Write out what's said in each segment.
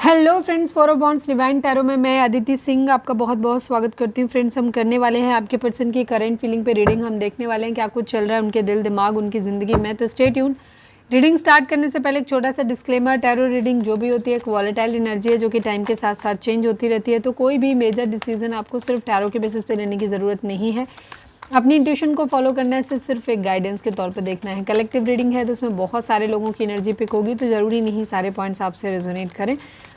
Hello friends, for bonds divine tarot में मैं अदिति सिंह आपका बहुत बहुत स्वागत करती हूँ। फ्रेंड्स, हम करने वाले हैं आपके पर्सन की करंट फीलिंग पे रीडिंग। हम देखने वाले हैं क्या कुछ चल रहा है उनके दिल दिमाग उनकी ज़िंदगी में। तो स्टे ट्यून। रीडिंग स्टार्ट करने से पहले एक छोटा सा डिस्क्लेमर, टैरो रीडिंग जो भी होती है एक वॉलेटाइल एनर्जी है जो कि टाइम के साथ साथ चेंज होती रहती है। तो कोई भी मेजर डिसीजन आपको सिर्फ टैरो के बेसिस पे लेने की ज़रूरत नहीं है। अपनी इंट्यूशन को फॉलो करने से सिर्फ एक गाइडेंस के तौर पे देखना है। कलेक्टिव रीडिंग है तो उसमें बहुत सारे लोगों की एनर्जी पिक होगी, तो ज़रूरी नहीं सारे पॉइंट्स आपसे रेजोनेट करें।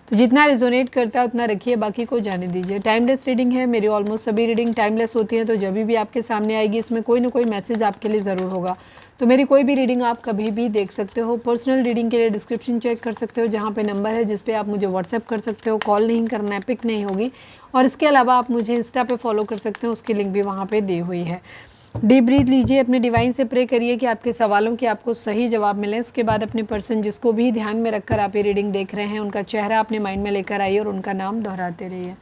तो जितना रेजोनेट करता है उतना रखिए, बाकी को जाने दीजिए। टाइमलेस रीडिंग है, मेरी ऑलमोस्ट सभी रीडिंग टाइमलेस होती हैं। तो जब भी आपके सामने आएगी इसमें कोई ना कोई मैसेज आपके लिए ज़रूर होगा। तो मेरी कोई भी रीडिंग आप कभी भी देख सकते हो। पर्सनल रीडिंग के लिए डिस्क्रिप्शन चेक कर सकते हो, जहाँ पे नंबर है जिस पे आप मुझे व्हाट्सएप कर सकते हो। कॉल नहीं करना है, पिक नहीं होगी। और इसके अलावा आप मुझे इंस्टा पे फॉलो कर सकते हो, उसकी लिंक भी वहाँ पे दी हुई है। डीप ब्रीथ लीजिए, अपने डिवाइन से प्रे करिए कि आपके सवालों के आपको सही जवाब मिले। इसके बाद अपने पर्सन जिसको भी ध्यान में रखकर आप ये रीडिंग देख रहे हैं उनका चेहरा अपने माइंड में लेकर आइए और उनका नाम दोहराते रहिए।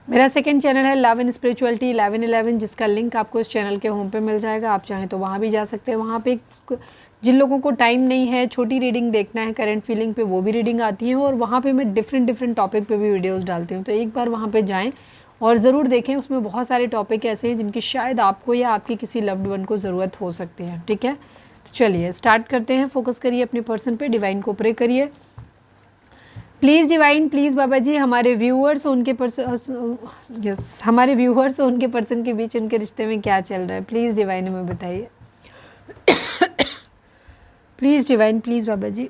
मेरा सेकंड चैनल है लव एंड स्पिरिचुअलिटी 1111, जिसका लिंक आपको इस चैनल के होम पे मिल जाएगा। आप चाहें तो वहाँ भी जा सकते हैं। वहाँ पे जिन लोगों को टाइम नहीं है, छोटी रीडिंग देखना है करंट फीलिंग पे, वो भी रीडिंग आती है और वहाँ पे मैं डिफरेंट टॉपिक पे भी वीडियोस डालती हूँ। तो एक बार वहाँ पे जाएं और ज़रूर देखें। उसमें बहुत सारे टॉपिक ऐसे हैं जिनकी शायद आपको या आपकी किसी लव्ड वन को ज़रूरत हो सकती है। ठीक है, तो चलिए स्टार्ट करते हैं। फोकस करिए अपने पर्सन पे, डिवाइन को प्रे करिए। प्लीज़ डिवाइन, प्लीज़ बाबा जी, हमारे व्यूअर्स और उनके हमारे व्यूअर्स और उनके पर्सन के बीच उनके रिश्ते में क्या चल रहा है, प्लीज़ डिवाइन हमें बताइए। Please divine, please Baba ji.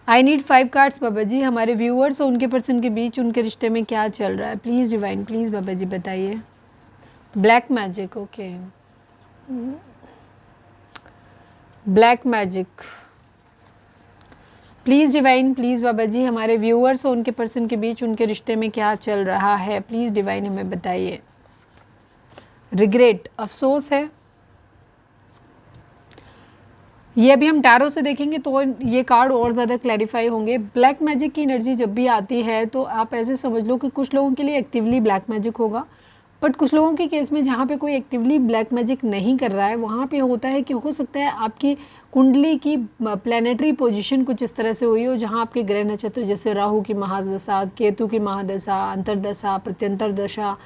I need 5 cards baba जी, हमारे व्यूअर्स और उनके पर्सन के बीच उनके रिश्ते में क्या चल रहा है, प्लीज़ डिवाइन, प्लीज़ बाबा जी बताइए। Black magic, okay, black magic. Please divine, please बाबा जी, हमारे व्यूअर्स और उनके पर्सन के बीच उनके रिश्ते में क्या चल रहा है, प्लीज़ डिवाइन हमें बताइए। रिग्रेट, अफसोस है। ये अभी हम टैरो से देखेंगे तो ये कार्ड और ज़्यादा क्लैरिफाई होंगे। ब्लैक मैजिक की एनर्जी जब भी आती है तो आप ऐसे समझ लो कि कुछ लोगों के लिए एक्टिवली ब्लैक मैजिक होगा, बट कुछ लोगों के केस में जहाँ पे कोई एक्टिवली ब्लैक मैजिक नहीं कर रहा है वहाँ पे होता है कि हो सकता है आपकी कुंडली की प्लानेटरी पोजीशन कुछ इस तरह से हुई हो जहाँ आपके ग्रह नक्षत्र जैसे राहु की महादशा, केतु की महादशा, अंतरदशा, प्रत्यंतर दशा,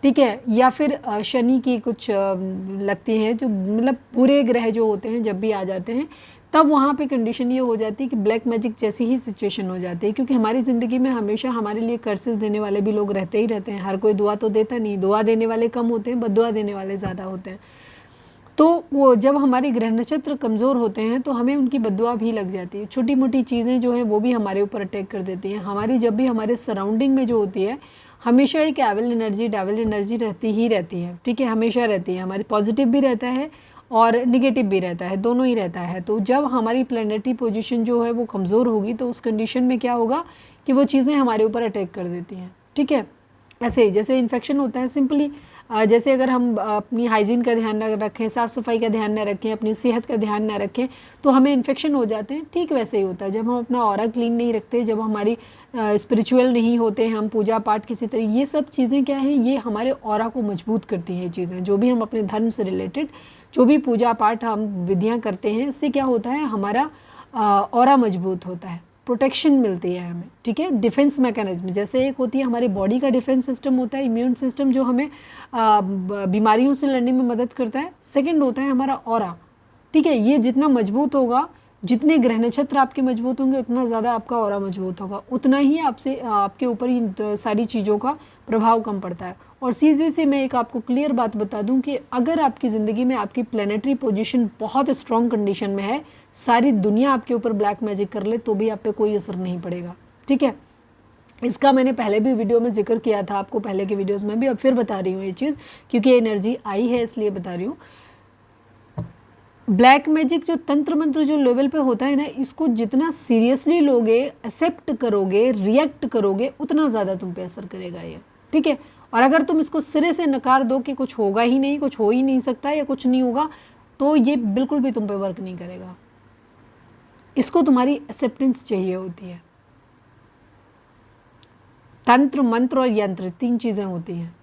ठीक है, या फिर शनि की कुछ लगती हैं, जो मतलब पूरे ग्रह जो होते हैं जब भी आ जाते हैं तब वहाँ पे कंडीशन ये हो जाती है कि ब्लैक मैजिक जैसी ही सिचुएशन हो जाती है। क्योंकि हमारी ज़िंदगी में हमेशा हमारे लिए कर्सेस देने वाले भी लोग रहते ही रहते हैं। हर कोई दुआ तो देता नहीं, दुआ देने वाले कम होते हैं, बद्दुआ देने वाले ज़्यादा होते हैं। तो वो जब हमारे ग्रह नक्षत्र कमज़ोर होते हैं तो हमें उनकी बद्दुआ भी लग जाती है। छोटी मोटी चीज़ें जो हैं वो भी हमारे ऊपर अटैक कर देती हैं। हमारी जब भी हमारे सराउंडिंग में जो होती है हमेशा एक डेविल एनर्जी रहती ही रहती है। ठीक है, हमेशा रहती है। हमारी पॉजिटिव भी रहता है और निगेटिव भी रहता है, दोनों ही रहता है। तो जब हमारी प्लैनेटरी पोजीशन जो है वो कमज़ोर होगी तो उस कंडीशन में क्या होगा कि वो चीज़ें हमारे ऊपर अटैक कर देती हैं। ठीक है, ऐसे ही जैसे इन्फेक्शन होता है, सिंपली जैसे अगर हम अपनी हाइजीन का ध्यान न रखें, साफ़ सफाई का ध्यान न रखें, अपनी सेहत का ध्यान न रखें तो हमें इन्फेक्शन हो जाते हैं। ठीक वैसे ही होता है जब हम अपना ऑरा क्लीन नहीं रखते, जब हमारी स्पिरिचुअल नहीं होते, हम पूजा पाठ किसी तरह, ये सब चीज़ें क्या है, ये हमारे ऑरा को मजबूत करती हैं। ये चीज़ें जो भी हम अपने धर्म से रिलेटेड जो भी पूजा पाठ हम विधियाँ करते हैं, इससे क्या होता है, हमारा ऑरा मजबूत होता है, प्रोटेक्शन मिलती है हमें। ठीक है, डिफेंस मैकेनिज्म जैसे एक होती है हमारी बॉडी का डिफेंस सिस्टम होता है, इम्यून सिस्टम जो हमें बीमारियों से लड़ने में मदद करता है। सेकंड होता है हमारा ऑरा। ठीक है, ये जितना मजबूत होगा, जितने ग्रह नक्षत्र आपके मजबूत होंगे उतना ज़्यादा आपका ऑरा मजबूत होगा, उतना ही आपसे आपके ऊपर इन सारी चीज़ों का प्रभाव कम पड़ता है। और सीधे से मैं एक आपको क्लियर बात बता दूं कि अगर आपकी ज़िंदगी में आपकी प्लानेटरी पोजीशन बहुत स्ट्रॉन्ग कंडीशन में है, सारी दुनिया आपके ऊपर ब्लैक मैजिक कर ले तो भी आप पे कोई असर नहीं पड़ेगा। ठीक है, इसका मैंने पहले भी वीडियो में जिक्र किया था आपको, पहले के वीडियोज़ में भी, अब फिर बता रही हूँ ये चीज़ क्योंकि एनर्जी आई है इसलिए बता रही हूँ। ब्लैक मैजिक जो तंत्र मंत्र जो लेवल पे होता है ना, इसको जितना सीरियसली लोगे, एक्सेप्ट करोगे, रिएक्ट करोगे, उतना ज़्यादा तुम पे असर करेगा ये। ठीक है, और अगर तुम इसको सिरे से नकार दो कि कुछ होगा ही नहीं, कुछ हो ही नहीं सकता या कुछ नहीं होगा, तो ये बिल्कुल भी तुम पे वर्क नहीं करेगा। इसको तुम्हारी एक्सेप्टेंस चाहिए होती है। तंत्र मंत्र और यंत्र 3 चीज़ें होती हैं।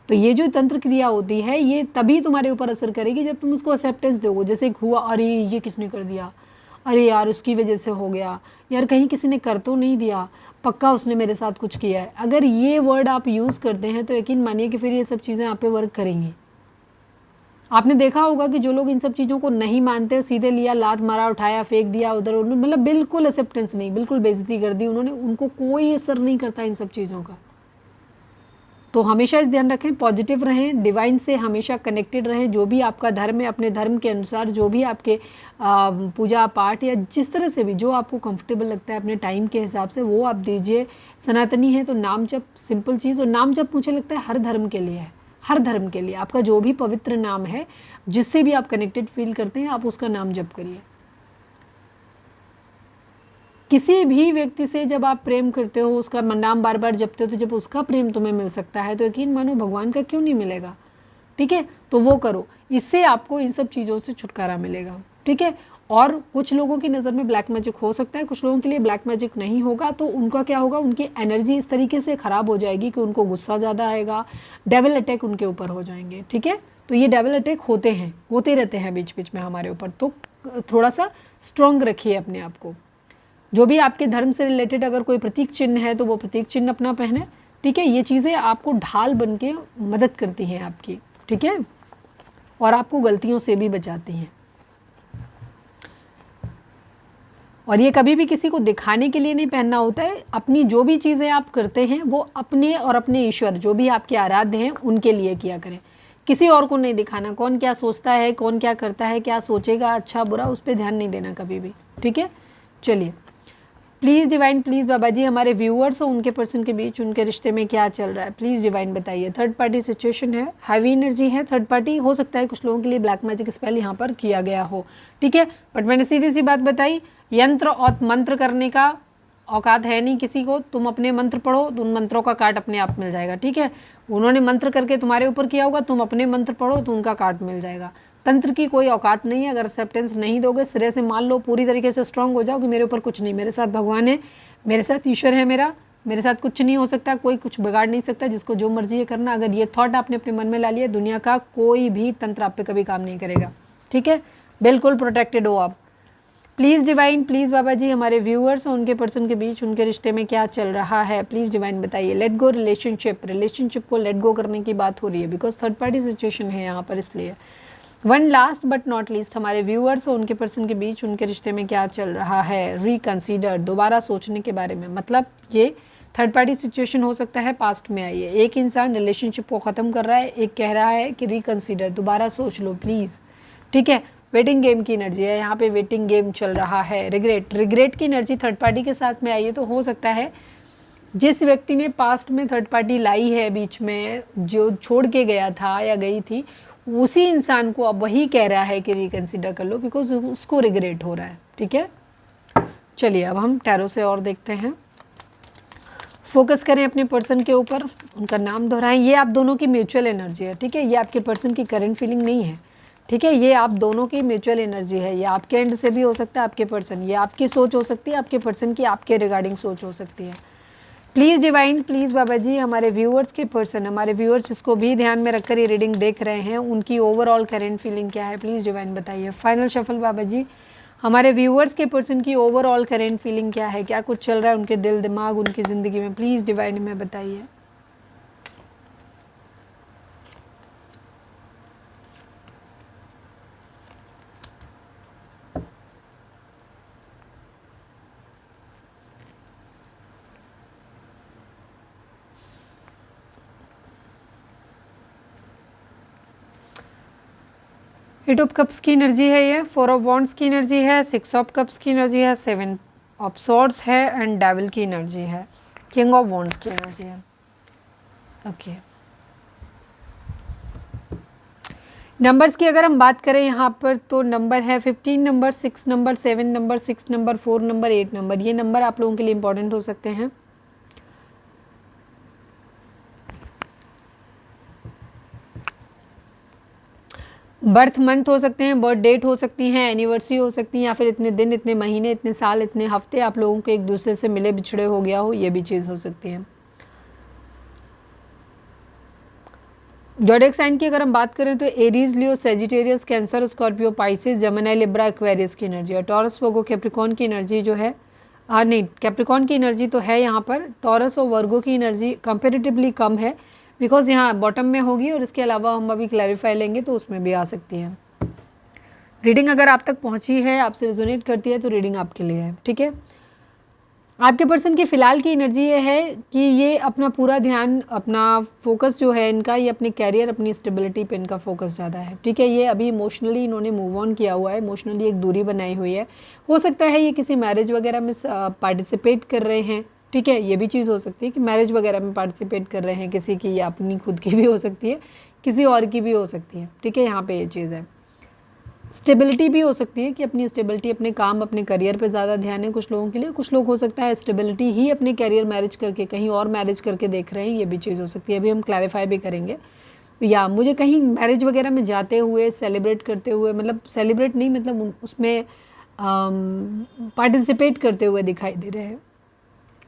तो ये जो तंत्र क्रिया होती है ये तभी तुम्हारे ऊपर असर करेगी जब तुम उसको एक्सेप्टेंस दोगे। जैसे हुआ, अरे ये किसने कर दिया, अरे यार उसकी वजह से हो गया, यार कहीं किसी ने कर तो नहीं दिया, पक्का उसने मेरे साथ कुछ किया है। अगर ये वर्ड आप यूज़ करते हैं तो यकीन मानिए कि फिर ये सब चीज़ें आप पे वर्क करेंगी। आपने देखा होगा कि जो लोग इन सब चीज़ों को नहीं मानते, सीधे लिया, लात मारा, उठाया, फेंक दिया उधर, उन्होंने मतलब बिल्कुल एक्सेप्टेंस नहीं, बिल्कुल बेइज्जती कर दी उन्होंने, उनको कोई असर नहीं करता इन सब चीज़ों का। तो हमेशा इस ध्यान रखें, पॉजिटिव रहें, डिवाइन से हमेशा कनेक्टेड रहें। जो भी आपका धर्म है, अपने धर्म के अनुसार जो भी आपके पूजा पाठ या जिस तरह से भी जो आपको कंफर्टेबल लगता है अपने टाइम के हिसाब से वो आप दीजिए। सनातनी है तो नाम जप, सिंपल चीज़। और नाम जप मुझे लगता है हर धर्म के लिए है, हर धर्म के लिए आपका जो भी पवित्र नाम है, जिससे भी आप कनेक्टेड फील करते हैं, आप उसका नाम जप करिए। किसी भी व्यक्ति से जब आप प्रेम करते हो, उसका नाम बार बार जपते हो, तो जब उसका प्रेम तुम्हें मिल सकता है तो यकीन मानो भगवान का क्यों नहीं मिलेगा। ठीक है, तो वो करो, इससे आपको इन सब चीज़ों से छुटकारा मिलेगा। ठीक है, और कुछ लोगों की नज़र में ब्लैक मैजिक हो सकता है, कुछ लोगों के लिए ब्लैक मैजिक नहीं होगा। तो उनका क्या होगा, उनकी एनर्जी इस तरीके से ख़राब हो जाएगी कि उनको गुस्सा ज़्यादा आएगा, डेविल अटैक उनके ऊपर हो जाएंगे। ठीक है, तो ये डेविल अटैक होते हैं, होते रहते हैं बीच बीच में हमारे ऊपर। तो थोड़ा सा स्ट्रॉन्ग रखिए अपने आप को। जो भी आपके धर्म से रिलेटेड अगर कोई प्रतीक चिन्ह है तो वो प्रतीक चिन्ह अपना पहने। ठीक है, ये चीज़ें आपको ढाल बन के मदद करती हैं आपकी। ठीक है, और आपको गलतियों से भी बचाती हैं। और ये कभी भी किसी को दिखाने के लिए नहीं पहनना होता है। अपनी जो भी चीज़ें आप करते हैं वो अपने और अपने ईश्वर जो भी आपके आराध्य हैं उनके लिए किया करें, किसी और को नहीं दिखाना। कौन क्या सोचता है, कौन क्या करता है, क्या सोचेगा, अच्छा बुरा, उस पर ध्यान नहीं देना कभी भी। ठीक है, चलिए, प्लीज़ डिवाइन, प्लीज़ बाबा जी, हमारे व्यूअर्स और उनके पर्सन के बीच उनके रिश्ते में क्या चल रहा है, प्लीज़ डिवाइन बताइए। थर्ड पार्टी सिचुएशन है, हैवी एनर्जी है, थर्ड पार्टी हो सकता है कुछ लोगों के लिए ब्लैक मैजिक स्पेल यहाँ पर किया गया हो। ठीक है, बट मैंने सीधी सी बात बताई, यंत्र और मंत्र करने का औकात है नहीं किसी को। तुम अपने मंत्र पढ़ो तो उन मंत्रों का कार्ड अपने आप मिल जाएगा। ठीक है, उन्होंने मंत्र करके तुम्हारे ऊपर किया होगा, तुम अपने मंत्र पढ़ो तो उनका कार्ड मिल जाएगा। तंत्र की कोई औकात नहीं है। अगर एक्सेप्टेंस नहीं दोगे, सिरे से मान लो, पूरी तरीके से स्ट्रांग हो जाओ कि मेरे ऊपर कुछ नहीं, मेरे साथ भगवान है, मेरे साथ ईश्वर है, मेरे साथ कुछ नहीं हो सकता, कोई कुछ बिगाड़ नहीं सकता, जिसको जो मर्जी है करना। अगर ये थॉट आपने अपने मन में ला लिया, दुनिया का कोई भी तंत्र आप पे कभी काम नहीं करेगा। ठीक है, बिल्कुल प्रोटेक्टेड हो आप। प्लीज़ डिवाइन, प्लीज़ बाबा जी, हमारे व्यूअर्स और उनके पर्सन के बीच उनके रिश्ते में क्या चल रहा है, प्लीज़ डिवाइन बताइए। लेट गो रिलेशनशिप को लेट गो करने की बात हो रही है, बिकॉज थर्ड पार्टी सिचुएशन है यहाँ पर, इसलिए। One last but not least, हमारे व्यूअर्स और उनके पर्सन के बीच उनके रिश्ते में क्या चल रहा है। रिकंसीडर, दोबारा सोचने के बारे में, मतलब ये थर्ड पार्टी सिचुएशन हो सकता है पास्ट में आई है। एक इंसान रिलेशनशिप को ख़त्म कर रहा है, एक कह रहा है कि रिकंसीडर, दोबारा सोच लो प्लीज़। ठीक है, वेटिंग गेम की एनर्जी है यहाँ पे, वेटिंग गेम चल रहा है। रिग्रेट की एनर्जी थर्ड पार्टी के साथ में आई है। तो हो सकता है जिस व्यक्ति ने पास्ट में थर्ड पार्टी लाई है बीच में, जो छोड़ के गया था या गई थी, उसी इंसान को अब वही कह रहा है कि रिकंसिडर कर लो, बिकॉज उसको रिग्रेट हो रहा है। ठीक है, चलिए अब हम टैरो से और देखते हैं। फोकस करें अपने पर्सन के ऊपर, उनका नाम दोहराएं। ये आप दोनों की म्यूचुअल एनर्जी है। ठीक है, ये आपके पर्सन की करंट फीलिंग नहीं है। ठीक है, ये आप दोनों की म्यूचुअल एनर्जी है। ये आपके एंड से भी हो सकता है, आपके पर्सन, ये आपकी सोच हो सकती है, आपके पर्सन की आपके रिगार्डिंग सोच हो सकती है। प्लीज़ डिवाइन, प्लीज़ बाबा जी, हमारे व्यूअर्स के पर्सन, हमारे व्यूअर्स इसको भी ध्यान में रखकर ये रीडिंग देख रहे हैं, उनकी ओवरऑल करंट फीलिंग क्या है, प्लीज़ डिवाइन बताइए। फाइनल शफल बाबा जी, हमारे व्यूअर्स के पर्सन की ओवरऑल करंट फीलिंग क्या है, क्या कुछ चल रहा है उनके दिल दिमाग, उनकी ज़िंदगी में, प्लीज़ डिवाइन में बताइए। एट ऑफ कप्स की एनर्जी है ये, 4 ऑफ वॉन्ड्स की एनर्जी है, 6 ऑफ कप्स की एनर्जी है, 7 ऑफ सॉर्ड्स है एंड डेविल की एनर्जी है, किंग ऑफ वॉन्ड्स की एनर्जी है। ओके, नंबर्स की अगर हम बात करें यहाँ पर तो नंबर है 15 number, 6 number, 7 number, 6 number, 4 number, 8 number. ये नंबर आप लोगों के लिए इंपॉर्टेंट हो सकते हैं। बर्थ मंथ हो सकते हैं, बर्थ डेट हो सकती हैं, एनिवर्सरी हो सकती है, या फिर इतने दिन, इतने महीने, इतने साल, इतने हफ्ते आप लोगों के एक दूसरे से मिले बिछड़े हो गया हो, ये भी चीज़ हो सकती है। ज़ोडिएक साइन की अगर हम बात करें तो Aries, Leo, Sagittarius, Cancer, Scorpio, Pisces, Gemini, Libra, Aquarius की एनर्जी और टॉरस, वर्गो, कैप्रिकॉर्न की एनर्जी जो है नहीं, कैप्रिकॉर्न की एनर्जी तो है यहाँ पर, टॉरस और वर्गो की एनर्जी कंपेरेटिवली कम है बिकॉज यहाँ बॉटम में होगी और इसके अलावा हम अभी क्लैरिफाई लेंगे तो उसमें भी आ सकती है। रीडिंग अगर आप तक पहुँची है, आपसे रिजोनेट करती है तो रीडिंग आपके लिए है, ठीक है। आपके पर्सन की फ़िलहाल की एनर्जी ये है कि ये अपना पूरा ध्यान, अपना फोकस जो है इनका, ये अपने कैरियर, अपनी स्टेबिलिटी पे इनका फोकस ज़्यादा है, ठीक है। ये अभी इमोशनली इन्होंने मूव ऑन किया हुआ है, इमोशनली एक दूरी बनाई हुई है। हो सकता है ये किसी मैरिज वगैरह में पार्टिसिपेट कर रहे हैं, ठीक है। ये भी चीज़ हो सकती है कि मैरिज वगैरह में पार्टिसिपेट कर रहे हैं किसी की, या अपनी खुद की भी हो सकती है, किसी और की भी हो सकती है, ठीक है। यहाँ पर ये चीज़ है। स्टेबिलिटी भी हो सकती है कि अपनी स्टेबिलिटी, अपने काम, अपने करियर पे ज़्यादा ध्यान है कुछ लोगों के लिए। कुछ लोग हो सकता है स्टेबिलिटी ही अपने करियर मैरिज करके कहीं और मैरिज करके देख रहे हैं, ये भी चीज़ हो सकती है। अभी हम क्लैरिफाई भी करेंगे। या मुझे कहीं मैरिज वगैरह में जाते हुए, सेलिब्रेट करते हुए, मतलब सेलिब्रेट नहीं, मतलब उसमें पार्टिसिपेट करते हुए दिखाई दे रहे हैं।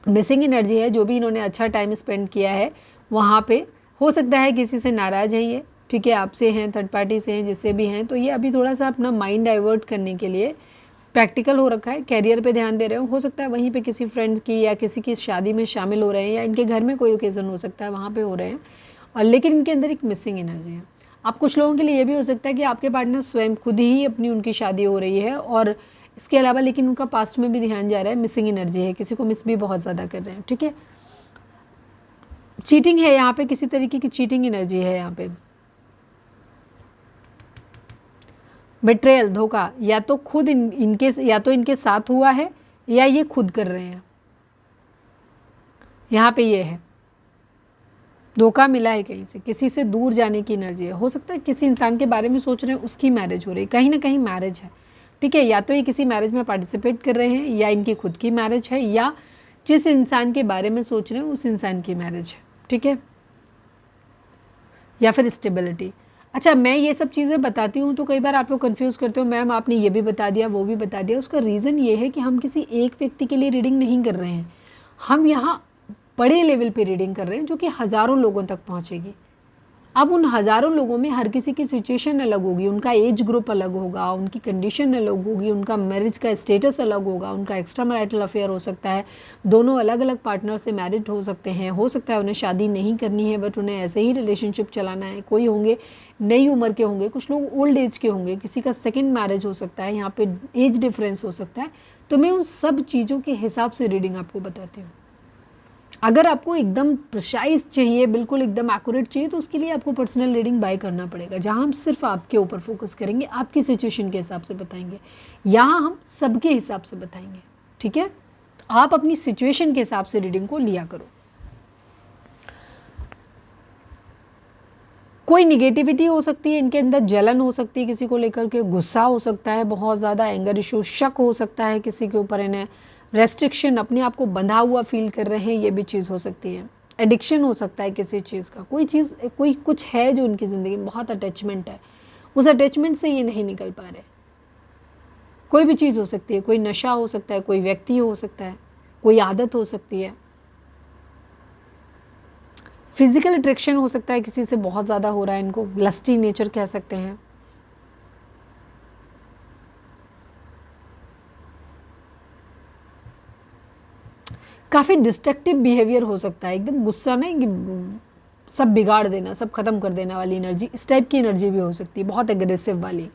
मिसिंग एनर्जी है, जो भी इन्होंने अच्छा टाइम स्पेंड किया है वहाँ पे हो सकता है किसी से नाराज़ है ये, ठीक है, आपसे हैं, थर्ड पार्टी से हैं, जिससे भी हैं, तो ये अभी थोड़ा सा अपना माइंड डाइवर्ट करने के लिए प्रैक्टिकल हो रखा है, कैरियर पे ध्यान दे रहे हो सकता है वहीं पे किसी फ्रेंड्स की या किसी की शादी में शामिल हो रहे हैं, या इनके घर में कोई ओकेज़न हो सकता है वहाँ पे हो रहे हैं, और लेकिन इनके अंदर एक मिसिंग एनर्जी है। आप कुछ लोगों के लिए ये भी हो सकता है कि आपके पार्टनर स्वयं खुद ही अपनी उनकी शादी हो रही है, और इसके अलावा लेकिन उनका पास्ट में भी ध्यान जा रहा है, मिसिंग एनर्जी है, किसी को मिस भी बहुत ज़्यादा कर रहे हैं, ठीक है। चीटिंग है यहाँ पे, किसी तरीके की चीटिंग एनर्जी है यहाँ पे। बेट्रेयल, धोखा, या तो खुद इनके साथ हुआ है या ये खुद कर रहे हैं, यहाँ पे ये है। धोखा मिला है कहीं से, किसी से दूर जाने की एनर्जी है। हो सकता है किसी इंसान के बारे में सोच रहे हैं, उसकी मैरिज हो रही है, कहीं ना कहीं मैरिज है, ठीक है। या तो ये किसी मैरिज में पार्टिसिपेट कर रहे हैं, या इनकी खुद की मैरिज है, या जिस इंसान के बारे में सोच रहे हैं उस इंसान की मैरिज है, ठीक है। या फिर स्टेबिलिटी। अच्छा, मैं ये सब चीज़ें बताती हूँ तो कई बार आप लोग कंफ्यूज करते हो, मैम आपने ये भी बता दिया, वो भी बता दिया। उसका रीज़न ये है कि हम किसी एक व्यक्ति के लिए रीडिंग नहीं कर रहे हैं, हम यहाँ बड़े लेवल पे रीडिंग कर रहे हैं जो कि हज़ारों लोगों तक पहुँचेगी। अब उन हज़ारों लोगों में हर किसी की सिचुएशन अलग होगी, उनका एज ग्रुप अलग होगा, उनकी कंडीशन अलग होगी, उनका मैरिज का स्टेटस अलग होगा, उनका एक्स्ट्रा मैरिटल अफेयर हो सकता है, दोनों अलग अलग पार्टनर से मैरिड हो सकते हैं, हो सकता है उन्हें शादी नहीं करनी है बट उन्हें ऐसे ही रिलेशनशिप चलाना है। कोई होंगे नई उम्र के होंगे, कुछ लोग ओल्ड एज के होंगे, किसी का सेकेंड मैरिज हो सकता है, यहाँ पे एज डिफरेंस हो सकता है। तो मैं उन सब चीज़ों के हिसाब से रीडिंग आपको बताती हूँ। अगर आपको एकदम प्रिसाइज चाहिए, बिल्कुल एकदम एक्यूरेट चाहिए, तो उसके लिए आपको पर्सनल रीडिंग बाय करना पड़ेगा, जहां हम सिर्फ आपके ऊपर फोकस करेंगे, आपकी सिचुएशन के हिसाब से बताएंगे। यहाँ हम सबके हिसाब से बताएंगे, ठीक है। आप अपनी सिचुएशन के हिसाब से रीडिंग को लिया करो। कोई निगेटिविटी हो सकती है इनके अंदर, जलन हो सकती है किसी को लेकर के, गुस्सा हो सकता है बहुत ज़्यादा, एंगर इशू, शक हो सकता है किसी के ऊपर, इन्हें रेस्ट्रिक्शन, अपने आप को बंधा हुआ फील कर रहे हैं, ये भी चीज़ हो सकती है। एडिक्शन हो सकता है किसी चीज़ का, कोई चीज़, कोई कुछ है जो उनकी ज़िंदगी में बहुत अटैचमेंट है, उस अटैचमेंट से ये नहीं निकल पा रहे। कोई भी चीज़ हो सकती है, कोई नशा हो सकता है, कोई व्यक्ति हो सकता है, कोई आदत हो सकती है, फिजिकल अट्रैक्शन हो सकता है किसी से बहुत ज़्यादा हो रहा है, इनको लस्टी नेचर कह सकते हैं। काफ़ी डिस्ट्रक्टिव बिहेवियर हो सकता है, एकदम गुस्सा नहीं कि सब बिगाड़ देना, सब खत्म कर देना वाली एनर्जी, इस टाइप की एनर्जी भी हो सकती है, बहुत एग्रेसिव वाली।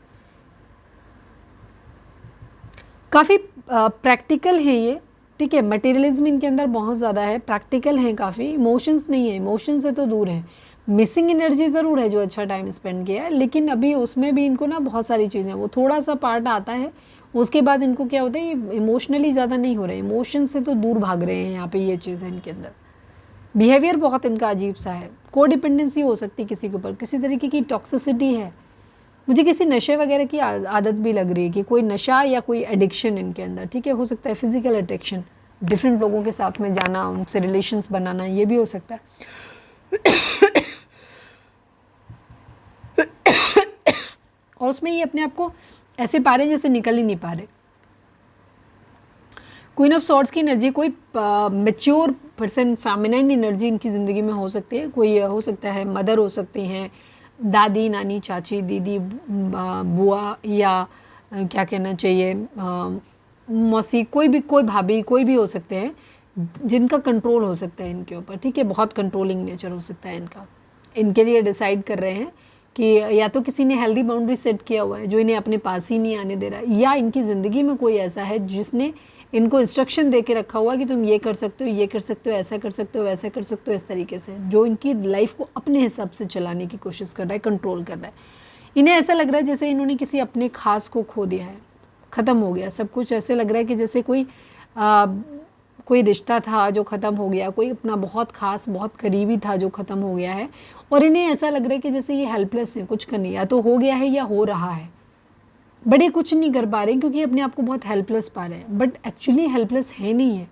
काफ़ी प्रैक्टिकल है ये, ठीक है। मटेरियलिज्म इनके अंदर बहुत ज़्यादा है, प्रैक्टिकल हैं काफ़ी, इमोशंस नहीं है, इमोशन से तो दूर है। मिसिंग एनर्जी ज़रूर है जो अच्छा टाइम स्पेंड किया है, लेकिन अभी उसमें भी इनको ना बहुत सारी चीज़ें, वो थोड़ा सा पार्ट आता है, उसके बाद इनको क्या होता है, ये इमोशनली ज़्यादा नहीं हो रहे, इमोशन से तो दूर भाग रहे हैं। यहाँ पे ये चीज़ है इनके अंदर, बिहेवियर बहुत इनका अजीब सा है, को डिपेंडेंसी हो सकती है किसी के ऊपर, किसी तरीके की टॉक्सिसिटी है। मुझे किसी नशे वगैरह की आदत भी लग रही है कि कोई नशा या कोई एडिक्शन इनके अंदर, ठीक है। हो सकता है फिजिकल अट्रैक्शन, डिफरेंट लोगों के साथ में जाना, उनसे रिलेशंस बनाना, ये भी हो सकता है। और उसमें ये अपने आप को ऐसे पा रहे हैं जैसे निकल ही नहीं पा रहे। क्वीन ऑफ सॉर्ड्स की एनर्जी, कोई मैच्योर पर्सन फेमिनाइन एनर्जी इनकी ज़िंदगी में हो सकती है। कोई हो सकता है मदर हो सकती हैं, दादी, नानी, चाची, दीदी, बुआ, या क्या कहना चाहिए मौसी, कोई भाभी, कोई भी हो सकते हैं जिनका कंट्रोल हो सकता है इनके ऊपर, ठीक है। बहुत कंट्रोलिंग नेचर हो सकता है इनका। इनके लिए डिसाइड कर रहे हैं कि या तो किसी ने हेल्दी बाउंड्री सेट किया हुआ है जो इन्हें अपने पास ही नहीं आने दे रहा है, या इनकी ज़िंदगी में कोई ऐसा है जिसने इनको इंस्ट्रक्शन दे के रखा हुआ कि तुम ये कर सकते हो, ये कर सकते हो, ऐसा कर सकते हो, वैसा कर सकते हो, इस तरीके से, जो इनकी लाइफ को अपने हिसाब से चलाने की कोशिश कर रहा है, कंट्रोल कर रहा है। इन्हें ऐसा लग रहा है जैसे इन्होंने किसी अपने खास को खो दिया है, ख़त्म हो गया सब कुछ। ऐसे लग रहा है कि जैसे कोई रिश्ता था जो ख़त्म हो गया, कोई अपना बहुत ख़ास, बहुत करीबी था जो ख़त्म हो गया है, और इन्हें ऐसा लग रहा है कि जैसे ये हेल्पलेस हैं, कुछ करने, या तो हो गया है या हो रहा है, बट ये कुछ नहीं कर पा रहे क्योंकि अपने आप को बहुत हेल्पलेस पा रहे हैं, बट एक्चुअली हेल्पलेस है नहीं है,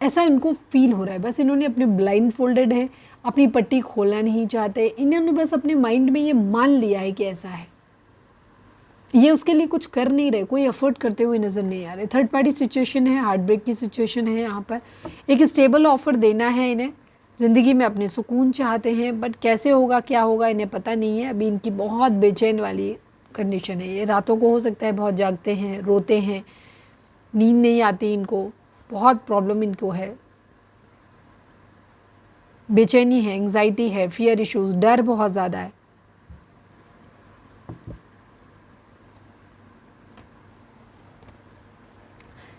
ऐसा इनको फील हो रहा है। बस इन्होंने अपने ब्लाइंड फोल्डेड है, अपनी पट्टी खोलना नहीं चाहते, इन्होंने बस अपने माइंड में ये मान लिया है कि ऐसा है, ये उसके लिए कुछ कर नहीं रहे, कोई एफर्ट करते हुए नज़र नहीं आ रहे। थर्ड पार्टी सिचुएशन है, हार्ट ब्रेक की सिचुएशन है। यहाँ पर एक स्टेबल ऑफर देना है इन्हें, ज़िंदगी में अपने सुकून चाहते हैं, बट कैसे होगा, क्या होगा, इन्हें पता नहीं है। अभी इनकी बहुत बेचैन वाली कंडीशन है। ये रातों को हो सकता है बहुत जागते हैं, रोते हैं, नींद नहीं आती इनको, बहुत प्रॉब्लम इनको है, बेचैनी है, एंग्जाइटी है, फियर इश्यूज, डर बहुत ज़्यादा है।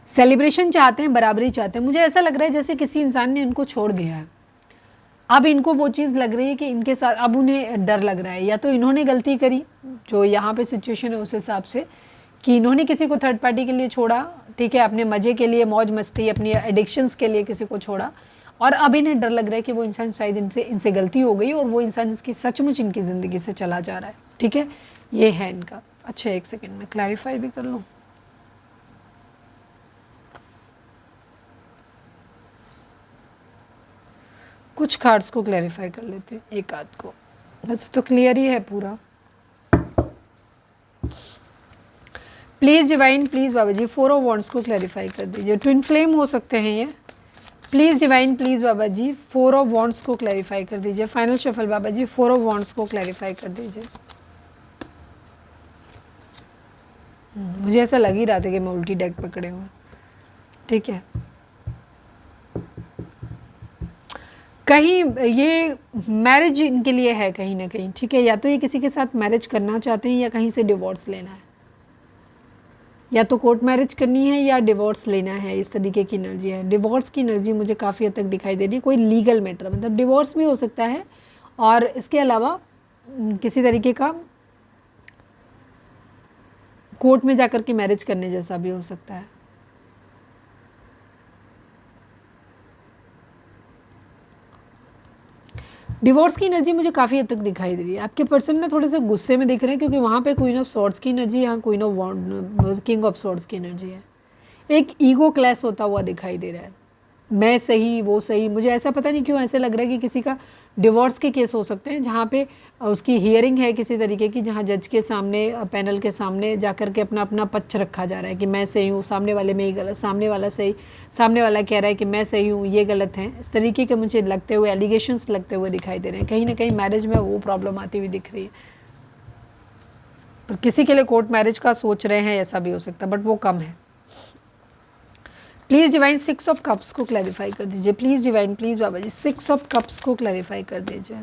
सेलिब्रेशन चाहते हैं, बराबरी चाहते हैं। मुझे ऐसा लग रहा है जैसे किसी इंसान ने इनको छोड़ दिया है, अब इनको वो चीज़ लग रही है कि इनके साथ, अब उन्हें डर लग रहा है, या तो इन्होंने गलती करी जो यहाँ पे सिचुएशन है उस हिसाब से कि इन्होंने किसी को थर्ड पार्टी के लिए छोड़ा, ठीक है, अपने मज़े के लिए, मौज मस्ती, अपनी एडिक्शंस के लिए किसी को छोड़ा, और अब इन्हें डर लग रहा है कि वो इंसान शायद इनसे गलती हो गई और वो इंसान इसकी सचमुच इनकी ज़िंदगी से चला जा रहा है, ठीक है। ये है इनका। अच्छा, एक सेकेंड में क्लैरिफाई भी कर लूँ। कुछ कार्ड्स को क्लैरिफाई कर लेते हैं, एक आध को, वैसे तो क्लियर ही है पूरा। Please divine, please Baba ji 4 of wands को क्लैरिफाई कर दीजिए। ट्विन फ्लेम हो सकते हैं ये। Please divine, please Baba ji 4 of wands को क्लैरिफाई कर दीजिए। Final shuffle Baba ji 4 of wands को क्लैरिफाई कर दीजिए। मुझे ऐसा लग ही रहा था कि मैं उल्टी डेक पकड़े हुए, ठीक है। कहीं ये मैरिज इनके लिए है कहीं ना कहीं, ठीक है, या तो ये किसी के साथ मैरिज करना चाहते हैं या कहीं से डिवोर्स लेना है, या तो कोर्ट मैरिज करनी है या डिवोर्स लेना है, इस तरीके की एनर्जी है। डिवोर्स की एनर्जी मुझे काफ़ी हद तक दिखाई दे रही है, कोई लीगल मैटर, मतलब डिवोर्स भी हो सकता है, और इसके अलावा किसी तरीके का कोर्ट में जाकर के मैरिज करने जैसा भी हो सकता है। डिवोर्स की एनर्जी मुझे काफ़ी हद तक दिखाई दे रही है। आपके पर्सन ना थोड़े से गुस्से में दिख रहे हैं क्योंकि वहाँ पे क्वीन ऑफ सॉर्ड्स की एनर्जी, यहाँ queen of king of swords की एनर्जी है। एक ईगो क्लैश होता हुआ दिखाई दे रहा है, मैं सही वो सही। मुझे ऐसा पता नहीं क्यों ऐसे लग रहा है कि किसी का डिवोर्स के केस हो सकते हैं जहाँ पे उसकी हियरिंग है किसी तरीके की, जहाँ जज के सामने, पैनल के सामने जाकर के अपना अपना पक्ष रखा जा रहा है कि मैं सही हूँ, सामने वाले में ही गलत, सामने वाला सही, सामने वाला कह रहा है कि मैं सही हूँ, ये गलत है। इस तरीके के मुझे लगते हुए एलिगेशंस लगते हुए दिखाई दे रहे हैं। कहीं ना कहीं मैरिज में वो प्रॉब्लम आती हुई दिख रही है, पर किसी के लिए कोर्ट मैरिज का सोच रहे हैं, ऐसा भी हो सकता है, बट वो कम है। प्लीज़ डिवाइन 6 ऑफ कप्स को क्लैरिफाई कर दीजिए। Please divine, please Baba ji 6 of cups को क्लैरिफाई कर दीजिए।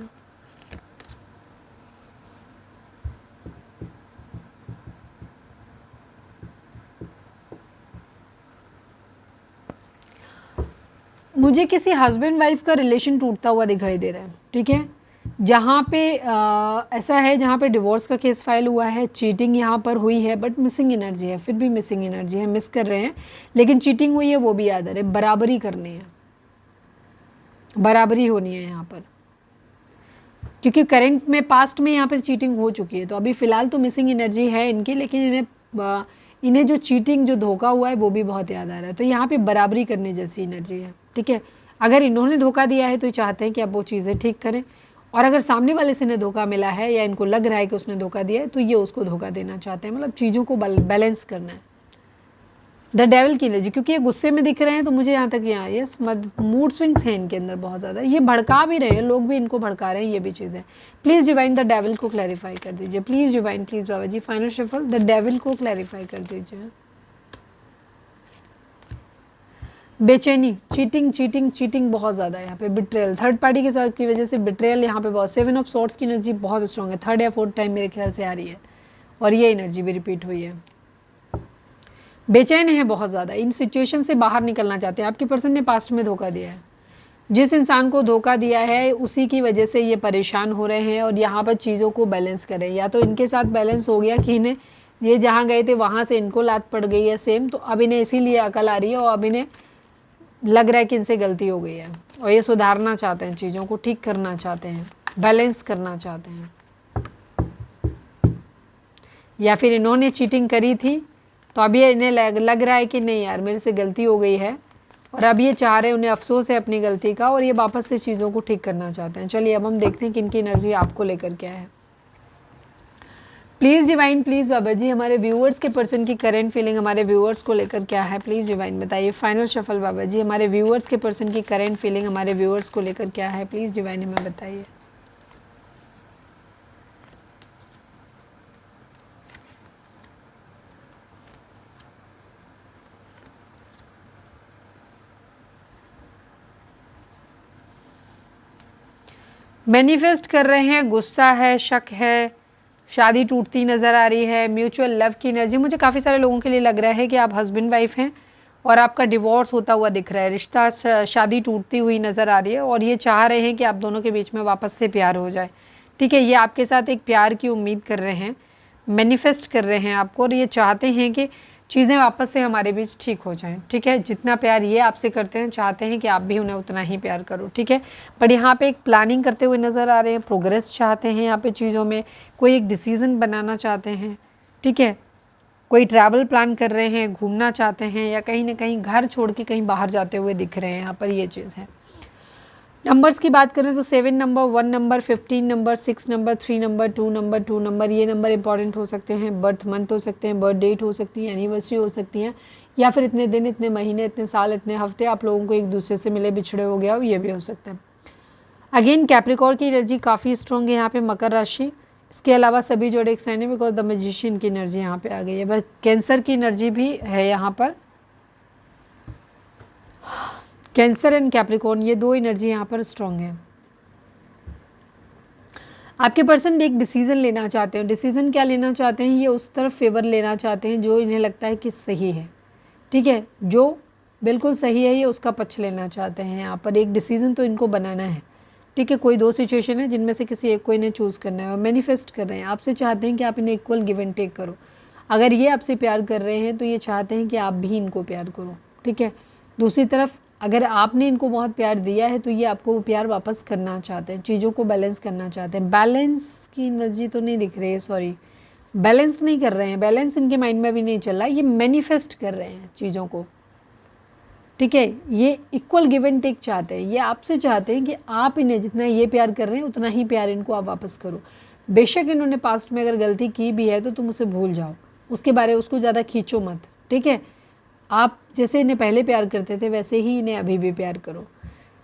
मुझे किसी हस्बैंड वाइफ का रिलेशन टूटता हुआ दिखाई दे रहा है, ठीक है, जहाँ पे ऐसा है जहाँ पे डिवोर्स का केस फाइल हुआ है, चीटिंग यहाँ पर हुई है, बट मिसिंग एनर्जी है, फिर भी मिसिंग एनर्जी है, मिस कर रहे हैं, लेकिन चीटिंग हुई है वो भी याद आ रहा है। बराबरी करनी है, बराबरी होनी है यहाँ पर, क्योंकि करंट में, पास्ट में यहाँ पर चीटिंग हो चुकी है, तो अभी फ़िलहाल तो मिसिंग एनर्जी है इनकी, लेकिन इन्हें जो चीटिंग, जो धोखा हुआ है वो भी बहुत याद आ रहा है। तो यहाँ पे बराबरी करने जैसी एनर्जी है, ठीक है। अगर इन्होंने धोखा दिया है तो चाहते हैं कि अब वो चीज़ें ठीक करें, और अगर सामने वाले से ने धोखा मिला है या इनको लग रहा है कि उसने धोखा दिया है तो ये उसको धोखा देना चाहते हैं, मतलब चीज़ों को बैलेंस करना है। द डेविल की एनर्जी, क्योंकि ये गुस्से में दिख रहे हैं तो मुझे यहाँ तक यहाँ यस मूड स्विंग्स हैं इनके अंदर बहुत ज़्यादा, ये भड़का भी रहे हैं, लोग भी इनको भड़का रहे हैं, ये भी चीज़ है। प्लीज़ डिवाइन द डेविल को क्लैरिफाई कर दीजिए, please divine, please Baba ji. Final shuffle the devil को क्लैरिफाई कर दीजिए। बेचैनी, चीटिंग चीटिंग चीटिंग बहुत ज़्यादा है यहाँ पे, बिट्रेयल, थर्ड पार्टी के साथ की वजह से बिट्रेयल यहाँ पे बहुत। 7 ऑफ सॉर्ड्स की एनर्जी बहुत स्ट्रॉन्ग है, थर्ड या फोर्थ टाइम मेरे ख्याल से आ रही है, और ये एनर्जी भी रिपीट हुई है। बेचैन है बहुत ज़्यादा, इन सिचुएशन से बाहर निकलना चाहते हैं। आपके पर्सन ने पास्ट में धोखा दिया है, जिस इंसान को धोखा दिया है उसी की वजह से ये परेशान हो रहे हैं, और यहाँ पर चीज़ों को बैलेंस करें। या तो इनके साथ बैलेंस हो गया कि इन्हें ये जहाँ गए थे वहाँ से इनको लात पड़ गई है सेम, तो अब इन्हें इसीलिए अकल आ रही है, और अब इन्हें लग रहा है कि इनसे गलती हो गई है, और ये सुधारना चाहते हैं, चीज़ों को ठीक करना चाहते हैं, बैलेंस करना चाहते हैं। या फिर इन्होंने चीटिंग करी थी तो अब ये इन्हें लग रहा है कि नहीं यार मेरे से गलती हो गई है, और अब ये चाह रहे हैं, उन्हें अफसोस है अपनी गलती का, और ये वापस से चीज़ों को ठीक करना चाहते हैं। चलिए अब हम देखते हैं कि इनकी एनर्जी आपको लेकर क्या है। प्लीज़ डिवाइन, प्लीज़ बाबा जी, हमारे व्यूअर्स के पर्सन की करेंट फीलिंग हमारे व्यूअर्स को लेकर क्या है, प्लीज़ डिवाइन बताइए। फाइनल शफल बाबा जी, हमारे व्यूअर्स के पर्सन की करेंट फीलिंग हमारे व्यूअर्स को लेकर क्या है, प्लीज़ डिवाइन हमें बताइए। मैनिफेस्ट कर रहे हैं, गुस्सा है, शक है, शादी टूटती नज़र आ रही है, म्यूचुअल लव की एनर्जी। मुझे काफ़ी सारे लोगों के लिए लग रहा है कि आप हस्बैंड वाइफ हैं और आपका डिवोर्स होता हुआ दिख रहा है, रिश्ता शादी टूटती हुई नज़र आ रही है, और ये चाह रहे हैं कि आप दोनों के बीच में वापस से प्यार हो जाए। ठीक है, ये आपके साथ एक प्यार की उम्मीद कर रहे हैं, मैनिफेस्ट कर रहे हैं आपको, और ये चाहते हैं कि चीज़ें वापस से हमारे बीच ठीक हो जाएं। ठीक है, जितना प्यार ये आपसे करते हैं चाहते हैं कि आप भी उन्हें उतना ही प्यार करो। ठीक है, पर यहाँ पे एक प्लानिंग करते हुए नज़र आ रहे हैं, प्रोग्रेस चाहते हैं यहाँ पे चीज़ों में, कोई एक डिसीज़न बनाना चाहते हैं। ठीक है, कोई ट्रैवल प्लान कर रहे हैं, घूमना चाहते हैं, या कहीं ना कहीं घर छोड़ के कहीं बाहर जाते हुए दिख रहे हैं, यहाँ पर ये चीज़ है। नंबर्स की बात करें तो 7 number, 1 number, 15 number, 6 number, 3 number, 2 number, 2 number, ये नंबर इंपॉर्टेंट हो सकते हैं। बर्थ मंथ हो सकते हैं, बर्थ डेट हो सकती है, एनिवर्सरी हो सकती है, या फिर इतने दिन, इतने महीने, इतने साल, इतने हफ्ते आप लोगों को एक दूसरे से मिले बिछड़े हो गया हो, ये भी हो सकता है। अगेन कैप्रिकॉर्न की एनर्जी काफ़ी स्ट्रॉन्ग है यहाँ पे, मकर राशि, इसके अलावा सभी जोड़े साइन है, बिकॉज द मैजिशियन की एनर्जी यहाँ पे आ गई है। बस कैंसर की एनर्जी भी है यहाँ पर, कैंसर एंड कैप्रिकॉर्न, ये दो एनर्जी यहाँ पर स्ट्रॉन्ग है। आपके पर्सन एक डिसीज़न लेना चाहते हैं, डिसीज़न क्या लेना चाहते हैं, ये उस तरफ फेवर लेना चाहते हैं जो इन्हें लगता है कि सही है। ठीक है, जो बिल्कुल सही है ये उसका पक्ष लेना चाहते हैं। यहाँ पर एक डिसीज़न तो इनको बनाना है। ठीक है, कोई दो सिचुएशन है जिनमें से किसी एक को इन्हें चूज़ करना है, और मैनिफेस्ट कर रहे हैं, आपसे चाहते हैं कि आप इन्हें इक्वल गिव एंड टेक करो। अगर ये आपसे प्यार कर रहे हैं तो ये चाहते हैं कि आप भी इनको प्यार करो। ठीक है, दूसरी तरफ अगर आपने इनको बहुत प्यार दिया है तो ये आपको वो प्यार वापस करना चाहते हैं, चीज़ों को बैलेंस करना चाहते हैं। बैलेंस की एनर्जी तो नहीं दिख रही है, सॉरी, बैलेंस नहीं कर रहे हैं, बैलेंस इनके माइंड में भी नहीं चल रहा, ये मैनिफेस्ट कर रहे हैं चीज़ों को। ठीक है, ये इक्वल गिव एंड टेक चाहते हैं, ये आपसे चाहते हैं कि आप इन्हें जितना ये प्यार कर रहे हैं उतना ही प्यार इनको आप वापस करो। बेशक इन्होंने पास्ट में अगर गलती की भी है तो तुम उसे भूल जाओ, उसके बारे में उसको ज़्यादा खींचो मत। ठीक है, आप जैसे इन्हें पहले प्यार करते थे वैसे ही इन्हें अभी भी प्यार करो।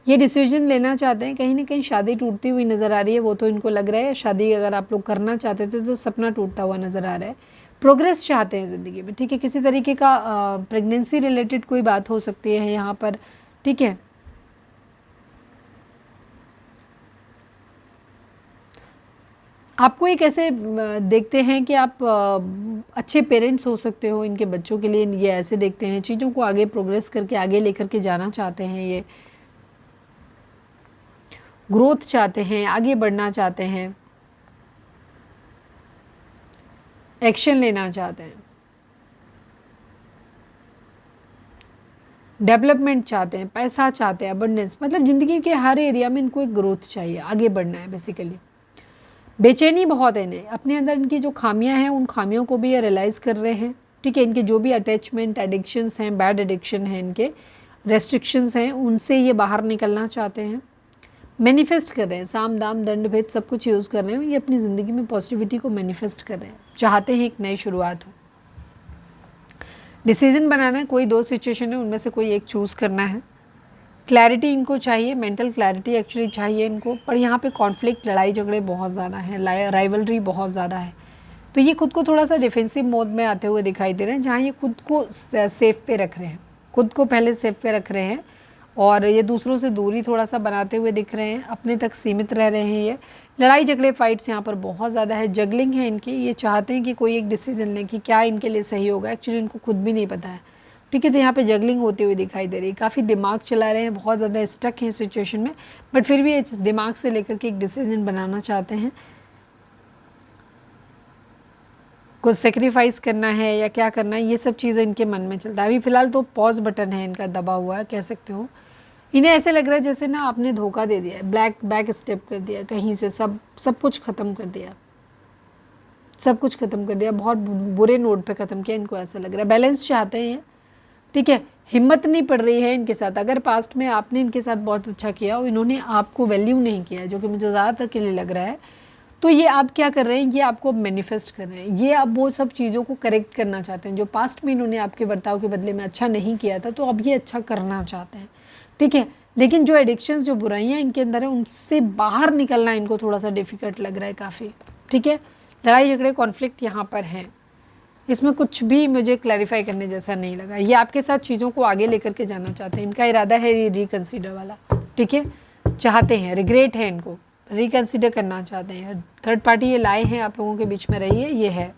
ये डिसीजन लेना चाहते हैं, कहीं ना कहीं शादी टूटती हुई नज़र आ रही है, वो तो इनको लग रहा है शादी अगर आप लोग करना चाहते थे तो सपना टूटता हुआ नज़र आ रहा है। प्रोग्रेस चाहते हैं ज़िंदगी में। ठीक है, किसी तरीके का प्रेगनेंसी रिलेटेड कोई बात हो सकती है यहाँ पर। ठीक है, आपको एक ऐसे देखते हैं कि आप अच्छे पेरेंट्स हो सकते हो इनके बच्चों के लिए, ये ऐसे देखते हैं, चीज़ों को आगे प्रोग्रेस करके आगे लेकर के जाना चाहते हैं, ये ग्रोथ चाहते हैं, आगे बढ़ना चाहते हैं, एक्शन लेना चाहते हैं, डेवलपमेंट चाहते हैं, पैसा चाहते हैं, अबंडेंस, मतलब ज़िंदगी के हर एरिया में इनको एक ग्रोथ चाहिए, आगे बढ़ना है बेसिकली। बेचैनी बहुत है इन्हें, अपने अंदर इनकी जो खामियां हैं उन खामियों को भी ये रियलाइज़ कर रहे हैं। ठीक है, इनके जो भी अटैचमेंट एडिक्शंस हैं, बैड एडिक्शन हैं, इनके रेस्ट्रिक्शंस हैं, उनसे ये बाहर निकलना चाहते हैं। मैनिफेस्ट कर रहे हैं, साम दाम दंड भेद सब कुछ यूज़ कर रहे हैं, ये अपनी ज़िंदगी में पॉजिटिविटी को मैनिफेस्ट कर रहे हैं, चाहते हैं एक नई शुरुआत हो। डिसीजन बनाना है, कोई 2 सिचुएशन है उनमें से कोई एक चूज़ करना है। क्लैरिटी इनको चाहिए, मेंटल क्लैरिटी एक्चुअली चाहिए इनको, पर यहाँ पे कॉन्फ्लिक्ट, लड़ाई झगड़े बहुत ज़्यादा हैं, राइवलरी बहुत ज़्यादा है। तो ये खुद को थोड़ा सा डिफेंसिव मोड में आते हुए दिखाई दे रहे हैं, जहाँ ये खुद को सेफ पे रख रहे हैं, खुद को पहले सेफ पे रख रहे हैं और ये दूसरों से दूरी थोड़ा सा बनाते हुए दिख रहे हैं, अपने तक सीमित रह रहे हैं। ये लड़ाई झगड़े फाइट्स यहाँ पर बहुत ज़्यादा है, जगलिंग है इनकी, ये चाहते हैं कि कोई एक डिसीजन लें कि क्या इनके लिए सही होगा, एक्चुअली इनको खुद भी नहीं पता है। ठीक है, तो यहाँ पे जगलिंग होती हुई दिखाई दे रही है, काफ़ी दिमाग चला रहे हैं, बहुत ज़्यादा स्टक हैं सिचुएशन में, बट फिर भी इस दिमाग से लेकर के एक डिसीजन बनाना चाहते हैं, कुछ सेक्रीफाइस करना है या क्या करना है, ये सब चीज़ें इनके मन में चलता है। अभी फ़िलहाल तो पॉज बटन है इनका दबा हुआ है, कह सकते हो। इन्हें ऐसे लग रहा है जैसे ना आपने धोखा दे दिया है, बैक स्टेप कर दिया कहीं से, सब कुछ ख़त्म कर दिया, सब कुछ ख़त्म कर दिया, बहुत बुरे नोट पे ख़त्म किया, इनको ऐसा लग रहा है। बैलेंस चाहते हैं, ठीक है, हिम्मत नहीं पड़ रही है इनके साथ। अगर पास्ट में आपने इनके साथ बहुत अच्छा किया और इन्होंने आपको वैल्यू नहीं किया, जो कि मुझे ज़्यादातर के लिए लग रहा है, तो ये आप क्या कर रहे हैं, ये आपको मैनिफेस्ट कर रहे हैं, ये आप वो सब चीज़ों को करेक्ट करना चाहते हैं जो पास्ट में इन्होंने आपके बर्ताव के बदले में अच्छा नहीं किया था, तो अब ये अच्छा करना चाहते हैं। ठीक है, लेकिन जो एडिक्शंस, जो बुराइयां इनके अंदर है, उनसे बाहर निकलना इनको थोड़ा सा डिफ़िकल्ट लग रहा है काफ़ी। ठीक है, लड़ाई झगड़े कॉन्फ्लिक्ट यहाँ पर हैं, इसमें कुछ भी मुझे क्लैरिफाई करने जैसा नहीं लगा। ये आपके साथ चीज़ों को आगे लेकर के जाना चाहते हैं, इनका इरादा है ये रिकन्सिडर वाला। ठीक है, चाहते हैं, रिग्रेट है इनको, रिकन्सिडर करना चाहते हैं। थर्ड पार्टी ये लाए हैं, आप लोगों के बीच में रही है, ये है।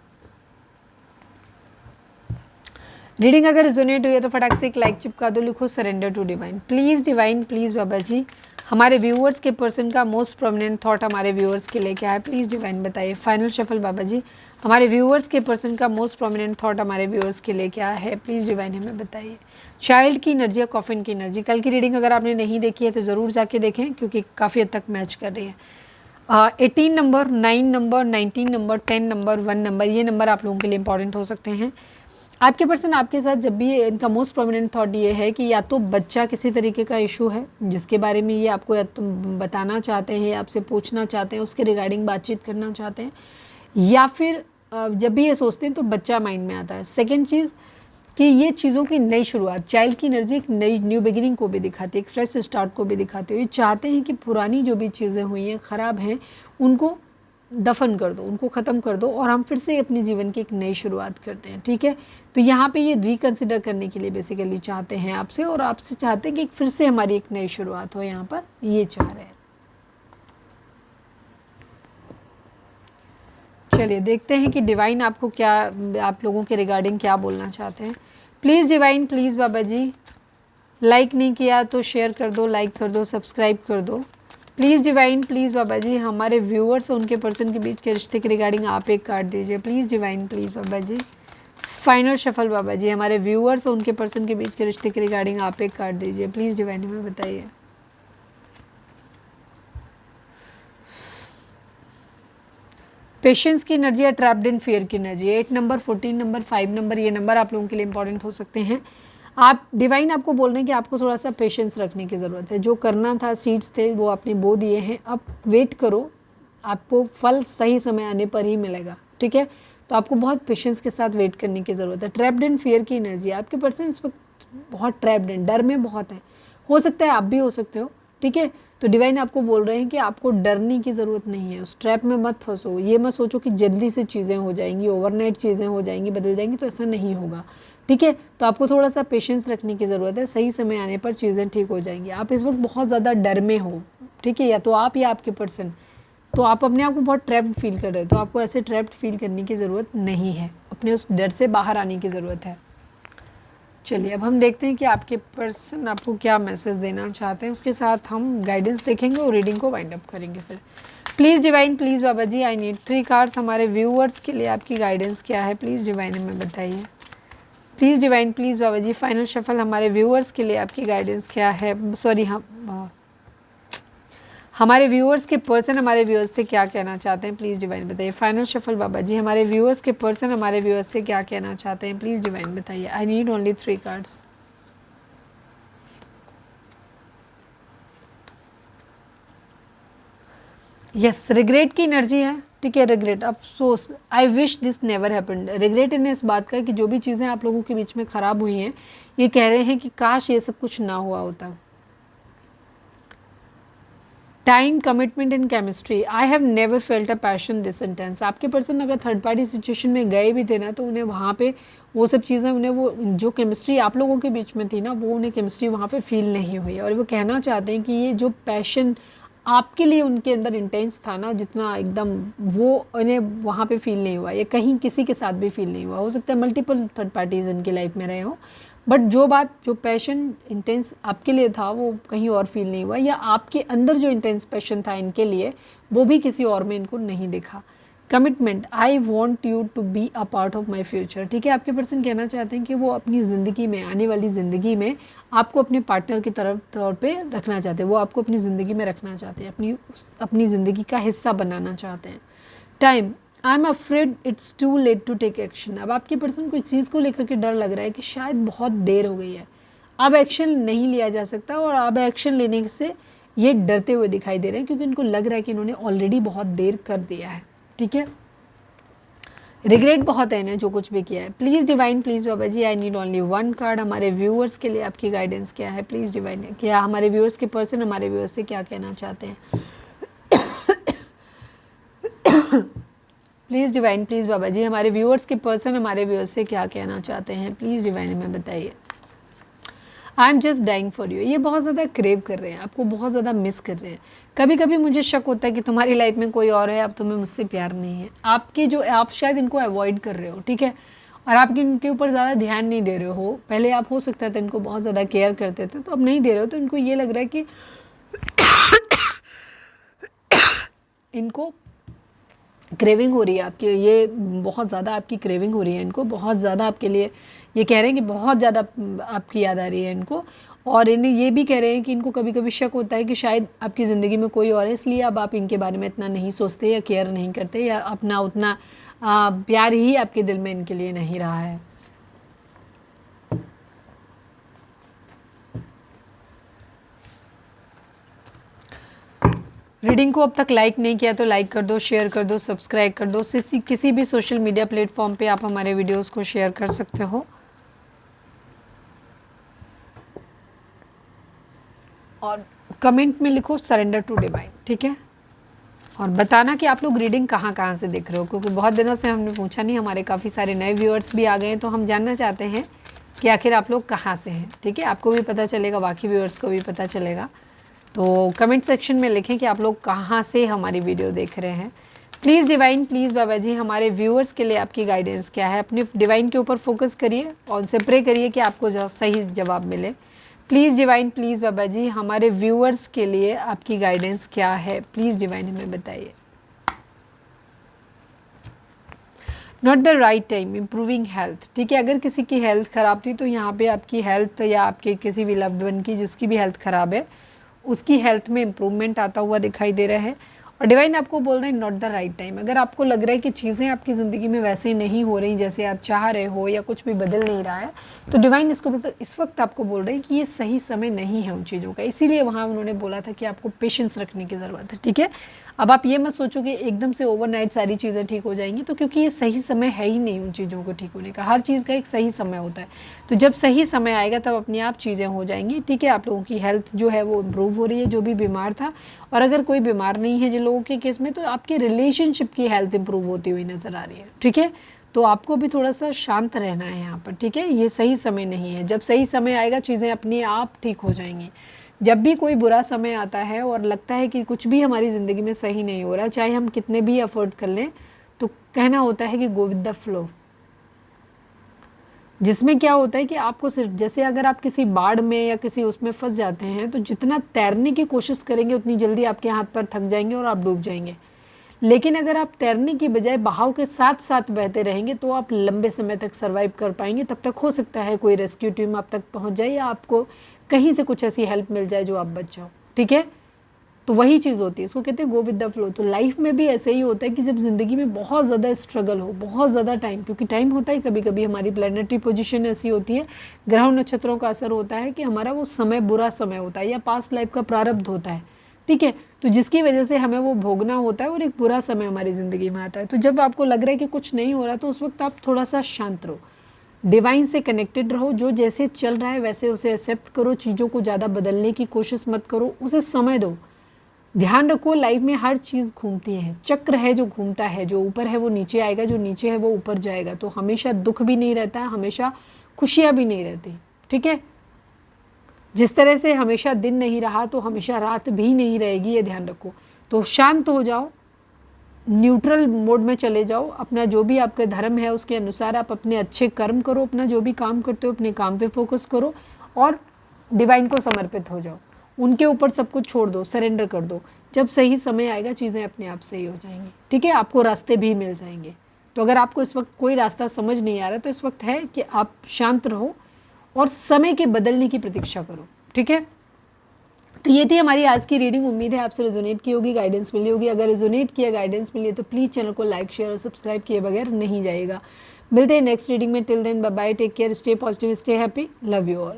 रीडिंग अगर रिजोनेट हुई है तो फटाक से एक लाइक चिपका दो, लिखो surrender to divine. Please divine, please बाबा जी, हमारे व्यूअर्स के पर्सन का मोस्ट प्रोमिनेंट थॉट हमारे व्यूअर्स के लिए क्या है, प्लीज़ डिवाइन बताइए। फाइनल शफल बाबा जी, हमारे व्यूअर्स के पर्सन का मोस्ट प्रोमिनेंट थॉट हमारे व्यूअर्स के लिए क्या है, प्लीज़ डिवाइन हमें बताइए। चाइल्ड की एनर्जी या कॉफिन की एनर्जी, कल की रीडिंग अगर आपने नहीं देखी है तो ज़रूर जाके देखें, क्योंकि काफ़ी हद तक मैच कर रही है। 18 number, 9 number, 19 number, 10 number, 1 number, ये नंबर आप लोगों के लिए इंपॉर्टेंट हो सकते हैं। आपके पर्सन आपके साथ जब भी, इनका मोस्ट प्रोमिनेंट थॉट ये है कि या तो बच्चा किसी तरीके का इशू है जिसके बारे में ये आपको या तो बताना चाहते हैं, आपसे पूछना चाहते हैं, उसके रिगार्डिंग बातचीत करना चाहते हैं, या फिर जब भी ये सोचते हैं तो बच्चा माइंड में आता है। सेकेंड चीज़ कि ये चीज़ों की नई शुरुआत, चाइल्ड की एनर्जी एक नई न्यू बिगिनिंग को भी दिखाती है, एक फ्रेश स्टार्ट को भी दिखाती है। ये चाहते हैं कि पुरानी जो भी चीज़ें हुई हैं, ख़राब हैं, उनको दफन कर दो, उनको ख़त्म कर दो और हम फिर से अपने जीवन की एक नई शुरुआत करते हैं। ठीक है, तो यहाँ पे ये रिकन्सिडर करने के लिए बेसिकली चाहते हैं आपसे, और आपसे चाहते हैं कि फिर से हमारी एक नई शुरुआत हो, यहाँ पर ये चाह रहे हैं। चलिए देखते हैं कि डिवाइन आपको क्या, आप लोगों के रिगार्डिंग क्या बोलना चाहते हैं। Please divine, please Baba ji, like नहीं किया तो शेयर कर दो, लाइक कर दो, सब्सक्राइब कर दो। प्लीज़ डिवाइन, प्लीज़ बाबा जी, हमारे व्यूअर्स और उनके पर्सन के बीच के रिश्ते के रिगार्डिंग आप एक कार्ड दीजिए। Please divine, please Baba ji. Final shuffle बाबा जी, हमारे व्यूअर्स और उनके पर्सन के बीच के रिश्ते के रिगार्डिंग आप एक कार्ड दीजिए। प्लीज़ डिवाइन हमें बताइए। पेशेंस की एनर्जी या ट्रैप्ड इन फियर की एनर्जी, 8 नंबर, 14 नंबर, 5 नंबर, ये नंबर आप लोगों के लिए इंपॉर्टेंट हो सकते हैं। आप डिवाइन आपको बोल रहे हैं कि आपको थोड़ा सा पेशेंस रखने की ज़रूरत है। जो करना था, सीड्स थे वो आपने बो दिए हैं, अब वेट करो, आपको फल सही समय आने पर ही मिलेगा। ठीक है, तो आपको बहुत पेशेंस के साथ वेट करने की ज़रूरत है। ट्रैप्ड इन फियर की एनर्जी, आपके पर्सन इस वक्त बहुत ट्रैप्ड हैं, डर में बहुत है, हो सकता है आप भी हो सकते हो। ठीक है, तो डिवाइन आपको बोल रहे हैं कि आपको डरने की ज़रूरत नहीं है, उस ट्रैप में मत फंसो। ये मत सोचो कि जल्दी से चीज़ें हो जाएंगी, ओवरनाइट चीज़ें हो जाएंगी, बदल जाएंगी, तो ऐसा नहीं होगा। ठीक है, तो आपको थोड़ा सा पेशेंस रखने की ज़रूरत है, सही समय आने पर चीज़ें ठीक हो जाएंगी। आप इस वक्त बहुत ज़्यादा डर में हो, ठीक है, या तो आप या आपके पर्सन, तो आप अपने आप को बहुत ट्रैप्ड फील कर रहे हो, तो आपको ऐसे ट्रैप्ड फील करने की ज़रूरत नहीं है, अपने उस डर से बाहर आने की ज़रूरत है। चलिए अब हम देखते हैं कि आपके पर्सन आपको क्या मैसेज देना चाहते हैं, उसके साथ हम गाइडेंस देखेंगे और रीडिंग को वाइंड अप करेंगे। फिर please divine, please Baba ji, I need 3 cards, हमारे व्यूअर्स के लिए आपकी गाइडेंस क्या है, प्लीज़ डिवाइन हमें बताइए। Please divine, please Baba ji, final shuffle, हमारे व्यूअर्स के लिए आपकी गाइडेंस क्या है, सॉरी हमारे व्यूअर्स के पर्सन हमारे व्यूअर्स से क्या कहना चाहते हैं, प्लीज़ डिवाइन बताइए। फाइनल शफल बाबा जी, हमारे व्यूअर्स के पर्सन हमारे व्यूअर्स से क्या कहना चाहते हैं, प्लीज़ डिवाइन बताइए। आई need only 3 cards. Yes, regret की एनर्जी है, ठीक है, रिग्रेट, अफसोस, I wish this never happened. Regret इन्हें इस बात का है कि जो भी चीज़ें आप लोगों के बीच में ख़राब हुई हैं, ये कह रहे हैं कि काश ये सब कुछ ना हुआ होता। Time, commitment and chemistry, I have never felt a passion this intense. आपके पर्सन अगर थर्ड पार्टी सिचुएशन में गए भी थे ना, तो उन्हें वहाँ पे वो सब चीज़ें, उन्हें वो जो केमिस्ट्री आप लोगों के बीच में थी ना, वो उन्हें केमिस्ट्री वहाँ पे फील नहीं हुई। और वो कहना चाहते हैं कि ये जो पैशन आपके लिए उनके अंदर इंटेंस था ना, जितना एकदम, वो उन्हें वहाँ पे फील नहीं हुआ, या कहीं किसी के साथ भी फील नहीं हुआ। हो सकता है मल्टीपल थर्ड पार्टीज़ इनकी लाइफ में रहे हों, बट जो बात, जो पैशन इंटेंस आपके लिए था, वो कहीं और फील नहीं हुआ, या आपके अंदर जो इंटेंस पैशन था इनके लिए, वो भी किसी और में इनको नहीं दिखा। Commitment, I want you to be a part of my future, ठीक है, आपके पर्सन कहना चाहते हैं कि वो अपनी ज़िंदगी में, आने वाली ज़िंदगी में आपको अपने पार्टनर की तरफ तौर पे रखना चाहते हैं, वो आपको अपनी ज़िंदगी में रखना चाहते हैं, अपनी ज़िंदगी का हिस्सा बनाना चाहते हैं। Time, I am afraid it's too late to take action. अब आपके पर्सन को इस चीज़ को लेकर के डर लग रहा है कि शायद बहुत देर हो गई है, अब एक्शन नहीं लिया जा सकता, और अब एक्शन लेने से ये डरते हुए दिखाई दे रहे हैं, क्योंकि इनको लग रहा है कि इन्होंने ऑलरेडी बहुत देर कर दिया है, ठीक है। रिग्रेट बहुत है इन्हें जो कुछ भी किया है। Please divine, please Baba ji, I need only one card. हमारे व्यूअर्स के लिए आपकी गाइडेंस क्या है? प्लीज़ डिवाइन, क्या हमारे व्यूअर्स के पर्सन हमारे व्यूअर्स से क्या कहना चाहते हैं? प्लीज़ डिवाइन, प्लीज़ बाबा जी, हमारे व्यूअर्स के पर्सन हमारे व्यूअर्स से क्या कहना चाहते हैं? प्लीज़ डिवाइन हमें बताइए। I am just dying for you, ये बहुत ज़्यादा क्रेव कर रहे हैं, आपको बहुत ज़्यादा मिस कर रहे हैं। कभी कभी मुझे शक होता है कि तुम्हारी लाइफ में कोई और है, अब तुम्हें मुझसे प्यार नहीं है। आपके जो, आप शायद इनको अवॉइड कर रहे हो, ठीक है, और आप इनके ऊपर ज़्यादा ध्यान नहीं दे रहे हो। पहले आप हो सकता था इनको बहुत ज़्यादा केयर करते थे, तो अब नहीं दे रहे हो, तो इनको ये लग रहा है कि इनको क्रेविंग हो रही है आपकी, ये बहुत ज़्यादा आपकी क्रेविंग हो रही है इनको, बहुत ज़्यादा आपके लिए ये कह रहे हैं कि बहुत ज़्यादा आपकी याद आ रही है इनको। और इन्हें ये भी कह रहे हैं कि इनको कभी कभी शक होता है कि शायद आपकी ज़िंदगी में कोई और है, इसलिए अब आप इनके बारे में इतना नहीं सोचते या केयर नहीं करते, या अपना उतना प्यार ही आपके दिल में इनके लिए नहीं रहा है। रीडिंग को अब तक लाइक नहीं किया तो लाइक कर दो, शेयर कर दो, सब्सक्राइब कर दो। किसी भी सोशल मीडिया प्लेटफॉर्म पे आप हमारे वीडियोस को शेयर कर सकते हो, और कमेंट में लिखो सरेंडर टू डिवाइन, ठीक है, और बताना कि आप लोग रीडिंग कहाँ कहाँ से देख रहे हो, क्योंकि बहुत दिनों से हमने पूछा नहीं, हमारे काफ़ी सारे नए व्यूअर्स भी आ गए हैं, तो हम जानना चाहते हैं कि आखिर आप लोग कहाँ से हैं, ठीक है, आपको भी पता चलेगा, बाकी व्यूअर्स को भी पता चलेगा। तो कमेंट सेक्शन में लिखें कि आप लोग कहाँ से हमारी वीडियो देख रहे हैं। प्लीज़ डिवाइन, प्लीज़ बाबा जी, हमारे व्यूअर्स के लिए आपकी गाइडेंस क्या है? अपने डिवाइन के ऊपर फोकस करिए और उनसे प्रे करिए कि आपको सही जवाब मिले। प्लीज़ डिवाइन, प्लीज़ बाबा जी, हमारे व्यूअर्स के लिए आपकी गाइडेंस क्या है? प्लीज़ डिवाइन हमें बताइए। Not the right time, improving health, ठीक है, अगर किसी की हेल्थ ख़राब थी तो यहाँ पे आपकी हेल्थ, या आपके किसी भी लव्ड वन की जिसकी भी हेल्थ ख़राब है, उसकी हेल्थ में इम्प्रूवमेंट आता हुआ दिखाई दे रहा है। और डिवाइन आपको बोल रहे हैं नॉट द राइट टाइम। अगर आपको लग रहा है कि चीज़ें आपकी ज़िंदगी में वैसे नहीं हो रही जैसे आप चाह रहे हो, या कुछ भी बदल नहीं रहा है, तो डिवाइन इसको इस वक्त आपको बोल रहे हैं कि ये सही समय नहीं है उन चीज़ों का। इसीलिए वहाँ उन्होंने बोला था कि आपको पेशेंस रखने की ज़रूरत है, ठीक है। अब आप ये मत सोचो कि एकदम से ओवरनाइट सारी चीज़ें ठीक हो जाएंगी, तो क्योंकि ये सही समय है ही नहीं उन चीज़ों को ठीक होने का। हर चीज़ का एक सही समय होता है, तो जब सही समय आएगा तब अपने आप चीज़ें हो जाएंगी, ठीक है। आप लोगों की हेल्थ जो है वो इम्प्रूव हो रही है, जो भी बीमार था, और अगर कोई बीमार नहीं है जिन लोगों के केस में, तो आपके रिलेशनशिप की हेल्थ इंप्रूव होती हुई नज़र आ रही है, ठीक है। तो आपको भी थोड़ा सा शांत रहना है यहाँ पर, ठीक है। ये सही समय नहीं है, जब सही समय आएगा चीज़ें अपने आप ठीक हो जाएंगी। जब भी कोई बुरा समय आता है और लगता है कि कुछ भी हमारी ज़िंदगी में सही नहीं हो रहा, चाहे हम कितने भी एफर्ट कर लें, तो कहना होता है कि गो विद द फ्लो, जिसमें क्या होता है कि आपको सिर्फ, जैसे अगर आप किसी बाढ़ में या किसी उसमें फंस जाते हैं, तो जितना तैरने की कोशिश करेंगे उतनी जल्दी आपके हाथ पैर थक जाएंगे और आप डूब जाएंगे। लेकिन अगर आप तैरने की बजाय बहाव के साथ साथ बहते रहेंगे तो आप लंबे समय तक सर्वाइव कर पाएंगे। तब तक हो सकता है कोई रेस्क्यू टीम आप तक पहुंच जाए, या आपको कहीं से कुछ ऐसी हेल्प मिल जाए जो आप बच जाओ, ठीक है। तो वही चीज़ होती है, इसको कहते हैं गो विद द फ्लो। तो लाइफ में भी ऐसे ही होता है कि जब ज़िंदगी में बहुत ज़्यादा स्ट्रगल हो, बहुत ज़्यादा टाइम, क्योंकि टाइम होता है कभी कभी हमारी प्लानिटरी पोजीशन ऐसी होती है, ग्रह नक्षत्रों का असर होता है कि हमारा वो समय बुरा समय होता है, या पास्ट लाइफ का प्रारब्ध होता है, ठीक है। तो जिसकी वजह से हमें वो भोगना होता है और एक बुरा समय हमारी ज़िंदगी में आता है। तो जब आपको लग रहा है कि कुछ नहीं हो रहा, तो उस वक्त आप थोड़ा सा शांत रहो, डिवाइन से कनेक्टेड रहो, जो जैसे चल रहा है वैसे उसे एक्सेप्ट करो, चीज़ों को ज़्यादा बदलने की कोशिश मत करो, उसे समय दो। ध्यान रखो, लाइफ में हर चीज़ घूमती है, चक्र है जो घूमता है, जो ऊपर है वो नीचे आएगा, जो नीचे है वो ऊपर जाएगा। तो हमेशा दुख भी नहीं रहता है, हमेशा खुशियाँ भी नहीं रहती, ठीक है। जिस तरह से हमेशा दिन नहीं रहा तो हमेशा रात भी नहीं रहेगी, ये ध्यान रखो। तो शांत हो जाओ, न्यूट्रल मोड में चले जाओ, अपना जो भी आपका धर्म है उसके अनुसार आप अपने अच्छे कर्म करो, अपना जो भी काम करते हो अपने काम पे फोकस करो और डिवाइन को समर्पित हो जाओ, उनके ऊपर सब कुछ छोड़ दो, सरेंडर कर दो। जब सही समय आएगा चीज़ें अपने आप सही हो जाएंगी, ठीक है। आपको रास्ते भी मिल जाएंगे। तो अगर आपको इस वक्त कोई रास्ता समझ नहीं आ रहा तो इस वक्त है कि आप शांत रहो और समय के बदलने की प्रतीक्षा करो, ठीक है। तो ये थी हमारी आज की रीडिंग। उम्मीद है आपसे रेजोनेट की होगी, गाइडेंस मिली होगी। अगर रेजोनेट किया, गाइडेंस मिली है तो प्लीज़ चैनल को लाइक, शेयर और सब्सक्राइब किए बगैर नहीं जाएगा। मिलते हैं नेक्स्ट रीडिंग में। Till then bye bye, take care, stay positive, stay happy, love you all.